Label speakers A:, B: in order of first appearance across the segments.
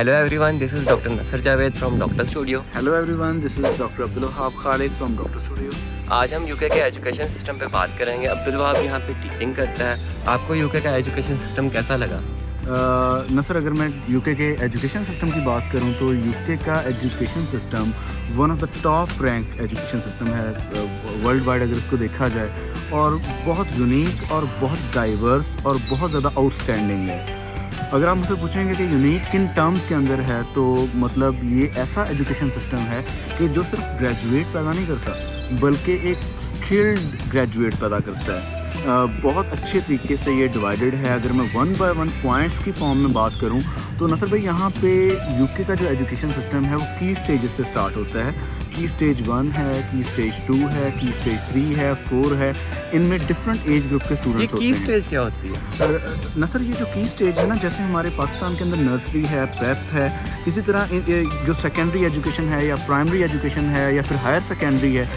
A: Hello everyone, this is Dr. Nasser Javed from Doctor Studio.
B: Hello everyone, this is Dr. Abdul Wahab Khalid from Doctor Studio.
A: आज हम UK के education system पे बात करेंगे। अब्दुल वहाब यहाँ पे टीचिंग करता है। आपको यूके का एजुकेशन सिस्टम कैसा लगा?
B: नसर, अगर मैं यूके के एजुकेशन सिस्टम की बात करूं तो यूके का education system one of the top rank education system है वर्ल्ड वाइड अगर इसको देखा जाए, और बहुत यूनिक और बहुत डाइवर्स और बहुत ज़्यादा आउटस्टैंडिंग है। अगर आप मुझसे पूछेंगे कि यूनिक किन टर्म्स के अंदर है, तो मतलब ये ऐसा एजुकेशन सिस्टम है कि जो सिर्फ ग्रेजुएट पैदा नहीं करता बल्कि एक स्किल्ड ग्रेजुएट पैदा करता है। बहुत अच्छे तरीके से ये डिवाइडेड है। अगर मैं वन बाय वन पॉइंट्स की फॉर्म में बात करूं तो नसर भाई, यहाँ पे यूके का जो एजुकेशन सिस्टम है वो की स्टेजेस से स्टार्ट होता है। की स्टेज 1 है, की स्टेज 2 है, की स्टेज 3 है, 4 है। इनमें डिफरेंट एज ग्रुप के स्टूडेंट्स होते हैं।
A: की स्टेज क्या होती है?
B: नसर, ये जो की स्टेज है ना, जैसे हमारे पाकिस्तान के अंदर नर्सरी है, प्रेप है, इसी तरह जो सेकेंडरी एजुकेशन है या प्राइमरी एजुकेशन है या फिर हायर सेकेंडरी है,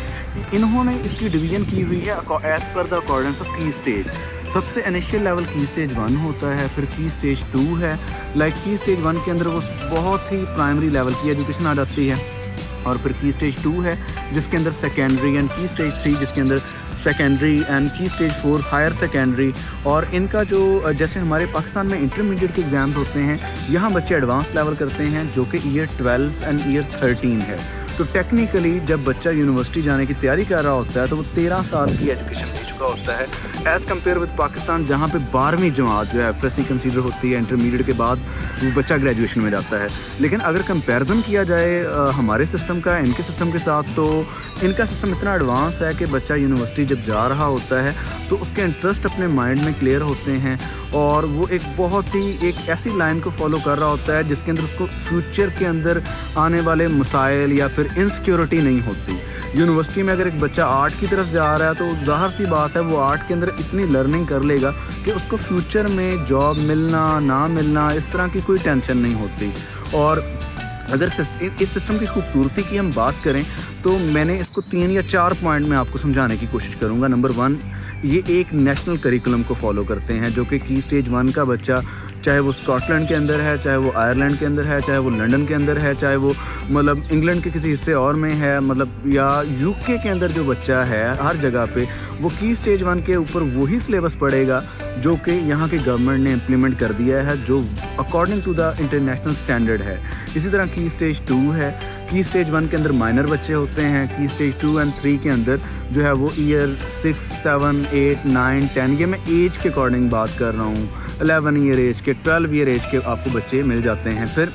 B: इन्होंने इसकी डिवीज़न की हुई है as per the accordance of की स्टेज। सबसे इनिशियल लेवल की स्टेज 1 होता है, फिर की स्टेज 2 है। लाइक की स्टेज 1 के अंदर वो बहुत ही प्राइमरी लेवल की एजुकेशन आ जाती है, और फिर की स्टेज 2 है जिसके अंदर सेकेंडरी, एंड की स्टेज 3 जिसके अंदर सेकेंडरी, एंड की स्टेज 4 हायर सेकेंडरी। और इनका जो जैसे हमारे पाकिस्तान में इंटरमीडिएट के एग्ज़ाम्स होते हैं, यहाँ बच्चे एडवांस लेवल करते हैं जो कि ईयर 12 एंड ईयर 13 है। तो टेक्निकली जब बच्चा यूनिवर्सिटी जाने की तैयारी कर रहा होता है तो वो 13 साल की एजुकेशन ले चुका होता है, एज़ कम्पेयर विद पाकिस्तान जहाँ पे 12वीं जमात जो है FSC कंसीडर होती है। इंटरमीडिएट के बाद वो बच्चा ग्रेजुएशन में जाता है। लेकिन अगर कंपैरिजन किया जाए हमारे सिस्टम का इनके सिस्टम के साथ, तो इनका सिस्टम इतना एडवांस है कि बच्चा यूनिवर्सिटी जब जा रहा होता है तो उसके इंटरेस्ट अपने माइंड में क्लियर होते हैं, और वो एक बहुत ही एक ऐसी लाइन को फॉलो कर रहा होता है जिसके अंदर उसको फ्यूचर के अंदर आने वाले मसाइल या फिर इनसिक्योरिटी नहीं होती। यूनिवर्सिटी में अगर एक बच्चा आर्ट की तरफ जा रहा है तो ज़ाहिर सी बात है वो आर्ट के अंदर इतनी लर्निंग कर लेगा कि उसको फ्यूचर में जॉब मिलना ना मिलना इस तरह की कोई टेंशन नहीं होती। और अगर इस सिस्टम की खूबसूरती की हम बात करें तो मैंने इसको 3 या 4 पॉइंट में आपको समझाने की कोशिश करूँगा। नंबर 1, ये एक नेशनल करिकुलम को फॉलो करते हैं, जो कि की स्टेज 1 का बच्चा, चाहे वो स्कॉटलैंड के अंदर है, चाहे वो आयरलैंड के अंदर है, चाहे वो लंदन के अंदर है, चाहे वो मतलब इंग्लैंड के किसी हिस्से और में है, मतलब या यूके के अंदर जो बच्चा है, हर जगह पे वो की स्टेज 1 के ऊपर वही सिलेबस पढ़ेगा जो कि यहाँ की गवर्नमेंट ने इम्प्लीमेंट कर दिया है, जो according to the international standard है। इसी तरह की स्टेज 2 है। की स्टेज 1 के अंदर माइनर बच्चे होते हैं। की स्टेज 2 एंड 3 के अंदर जो है वो ईयर 6, 7, 8, 9, 10, ये मैं एज के अकॉर्डिंग बात कर रहा हूँ, 11 ईयर एज के, 12 ईयर एज के आपको बच्चे मिल जाते हैं। फिर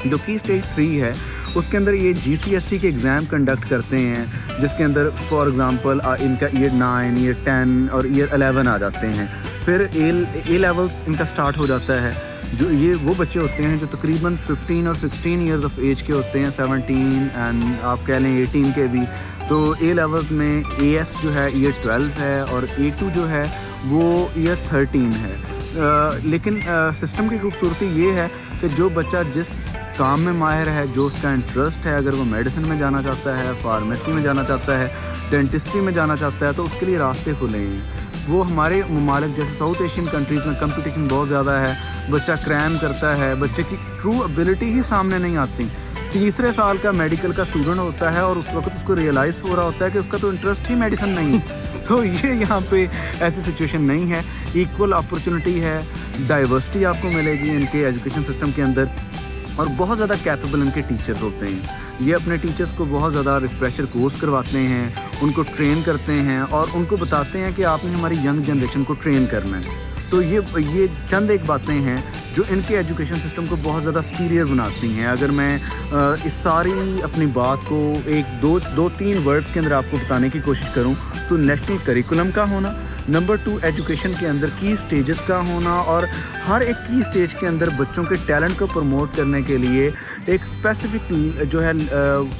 B: जो की स्टेज 3 है उसके अंदर ये GCSE के एग्ज़ाम कंडक्ट करते हैं, जिसके अंदर फॉर एग्ज़ाम्पल इनका ईयर 9, ईयर 10 और ईयर 11 आ जाते हैं। फिर ए लेवल्स इनका स्टार्ट हो जाता है। जो ये वो बच्चे होते हैं जो तकरीबन 15 और 16 ईयर्स ऑफ एज के होते हैं, 17 एंड आप कह लें 18 के भी। तो ए लेवल्स में AS जो है ईयर 12 है, और A2 जो है वो ईयर 13 है। लेकिन सिस्टम की खूबसूरती ये है कि जो बच्चा जिस काम में माहिर है, जो उसका इंटरेस्ट है, अगर वो मेडिसिन में जाना चाहता है, फार्मेसी में जाना चाहता है, डेंटिस्ट्री में जाना चाहता है, तो उसके लिए रास्ते खुले हैं। वो हमारे ममालिक जैसे साउथ एशियन कंट्रीज़ में कंपटीशन बहुत ज़्यादा है, बच्चा क्रैम करता है, बच्चे की ट्रू एबिलिटी ही सामने नहीं आती। तीसरे साल का मेडिकल का स्टूडेंट होता है और उस वक्त उसको रियलाइज़ हो रहा होता है कि उसका तो इंटरेस्ट ही मेडिसिन नहीं। तो ये यहाँ पे ऐसी सिचुएशन नहीं है। इक्वल अपॉर्चुनिटी है, डाइवर्सिटी आपको मिलेगी इनके एजुकेशन सिस्टम के अंदर, और बहुत ज़्यादा कैपेबल इनके टीचर्स होते हैं। ये अपने टीचर्स को बहुत ज़्यादा रिफ्रेशर कोर्स करवाते हैं, उनको ट्रेन करते हैं और उनको बताते हैं कि आपने हमारी यंग जनरेशन को ट्रेन करना है। तो ये चंद एक बातें हैं जो इनके एजुकेशन सिस्टम को बहुत ज़्यादा सुपीरियर बनाती हैं। अगर मैं इस सारी अपनी बात को एक दो तीन वर्ड्स के अंदर आपको बताने की कोशिश करूं तो नेशनल करिकुलम का होना, नंबर 2 एजुकेशन के अंदर की स्टेजेस का होना, और हर एक की स्टेज के अंदर बच्चों के टैलेंट को प्रमोट करने के लिए एक स्पेसिफिक जो है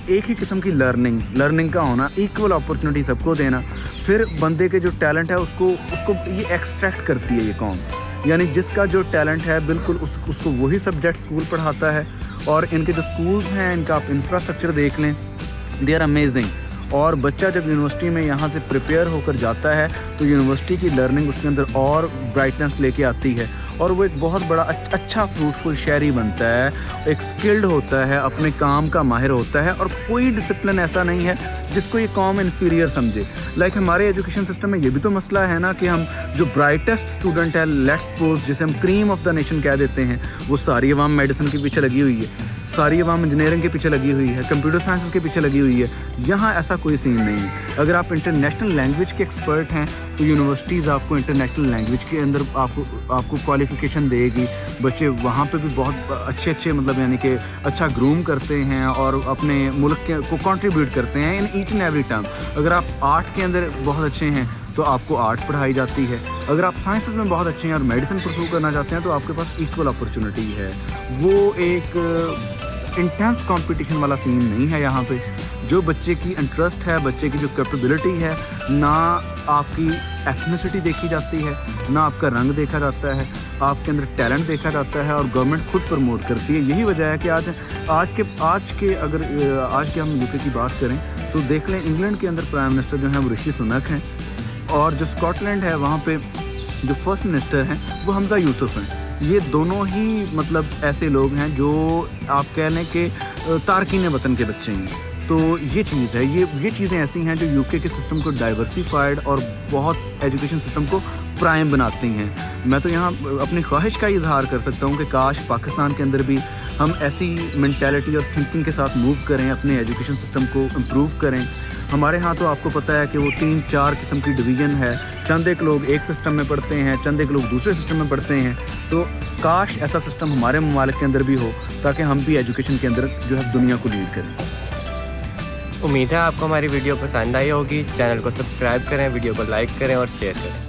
B: एक ही किस्म की लर्निंग का होना, इक्वल अपॉर्चुनिटी सबको देना। फिर बंदे के जो टैलेंट है उसको ये एक्सट्रैक्ट करती है ये कौम, यानी जिसका जो टैलेंट है बिल्कुल उसको वही सब्जेक्ट स्कूल पढ़ाता है। और इनके जो स्कूल्स हैं, इनका आप इंफ्रास्ट्रक्चर देख लें, दे आर अमेजिंग। और बच्चा जब यूनिवर्सिटी में यहाँ से प्रिपेयर होकर जाता है तो यूनिवर्सिटी की लर्निंग उसके अंदर और ब्राइटनेस लेके आती है, اور وہ ایک بہت بڑا اچھا فروٹفل شہری بنتا ہے, ایک اسکلڈ ہوتا ہے, اپنے کام کا ماہر ہوتا ہے, اور کوئی ڈسپلن ایسا نہیں ہے جس کو یہ قوم انفیریئر سمجھے. لائک ہمارے ایجوکیشن سسٹم میں یہ بھی تو مسئلہ ہے نا کہ ہم جو برائٹسٹ اسٹوڈنٹ ہے, لیٹس سپوز جسے ہم کریم آف دا نیشن کہہ دیتے ہیں, وہ ساری عوام میڈیسن کے پیچھے لگی ہوئی ہے, ساری عوام انجینئرنگ کے پیچھے لگی ہوئی ہے, کمپیوٹر سائنس کے پیچھے لگی ہوئی ہے. یہاں ایسا کوئی سین نہیں ہے. اگر آپ انٹرنیشنل لینگویج کے ایکسپرٹ ہیں تو یونیورسٹیز آپ کو انٹرنیشنل لینگویج کے اندر آپ کو کوالیفیکیشن دے گی. بچے وہاں پہ بھی بہت اچھے مطلب یعنی کہ اچھا گروم کرتے ہیں اور اپنے ملک کو کنٹریبیوٹ کرتے ہیں ان ایچ اینڈ ایوری ٹرم. اگر آپ آرٹ کے اندر بہت اچھے ہیں تو آپ کو آرٹ پڑھائی جاتی ہے. اگر آپ سائنسز میں بہت اچھے ہیں اور میڈیسن پرسو کرنا چاہتے ہیں تو آپ کے پاس ایکول اپرچونٹی ہے. وہ ایک انٹینس کمپٹیشن والا سین نہیں ہے یہاں پہ. جو بچے کی انٹرسٹ ہے, بچے کی جو کیپیبلٹی ہے, نہ آپ کی ایتھنیسٹی دیکھی جاتی ہے, نہ آپ کا رنگ دیکھا جاتا ہے, آپ کے اندر ٹیلنٹ دیکھا جاتا ہے, اور گورنمنٹ خود پروموٹ کرتی ہے. یہی وجہ ہے کہ آج کے ہم یو کے کی بات کریں تو دیکھ لیں انگلینڈ کے اندر پرائم منسٹر جو ہیں وہ رشی سنک ہیں, اور جو اسکاٹ لینڈ ہے وہاں پہ جو فرسٹ منسٹر ہیں وہ حمزہ یوسف ہیں. یہ دونوں ہی مطلب ایسے لوگ ہیں جو آپ کہہ لیں کہ تارکین وطن کے بچے ہیں. تو یہ چیز ہے, یہ چیزیں ایسی ہیں جو یو کے سسٹم کو ڈائیورسیفائڈ اور بہت ایجوکیشن سسٹم کو پرائم بناتی ہیں. میں تو یہاں اپنی خواہش کا اظہار کر سکتا ہوں کہ کاش پاکستان کے اندر بھی ہم ایسی مینٹیلٹی اور تھنکنگ کے ساتھ موو کریں, اپنے ایجوکیشن سسٹم کو امپروو کریں. ہمارے ہاں تو آپ کو پتہ ہے کہ وہ 3-4 قسم کی ڈویژن ہے. چند ایک لوگ ایک سسٹم میں پڑھتے ہیں, چند ایک لوگ دوسرے سسٹم میں پڑھتے ہیں. تو کاش ایسا سسٹم ہمارے ممالک کے اندر بھی ہو تاکہ ہم بھی ایجوکیشن کے اندر جو ہے دنیا کو لیڈ کریں.
A: امید ہے آپ کو ہماری ویڈیو پسند آئی ہوگی. چینل کو سبسکرائب کریں, ویڈیو کو لائک کریں اور شیئر کریں.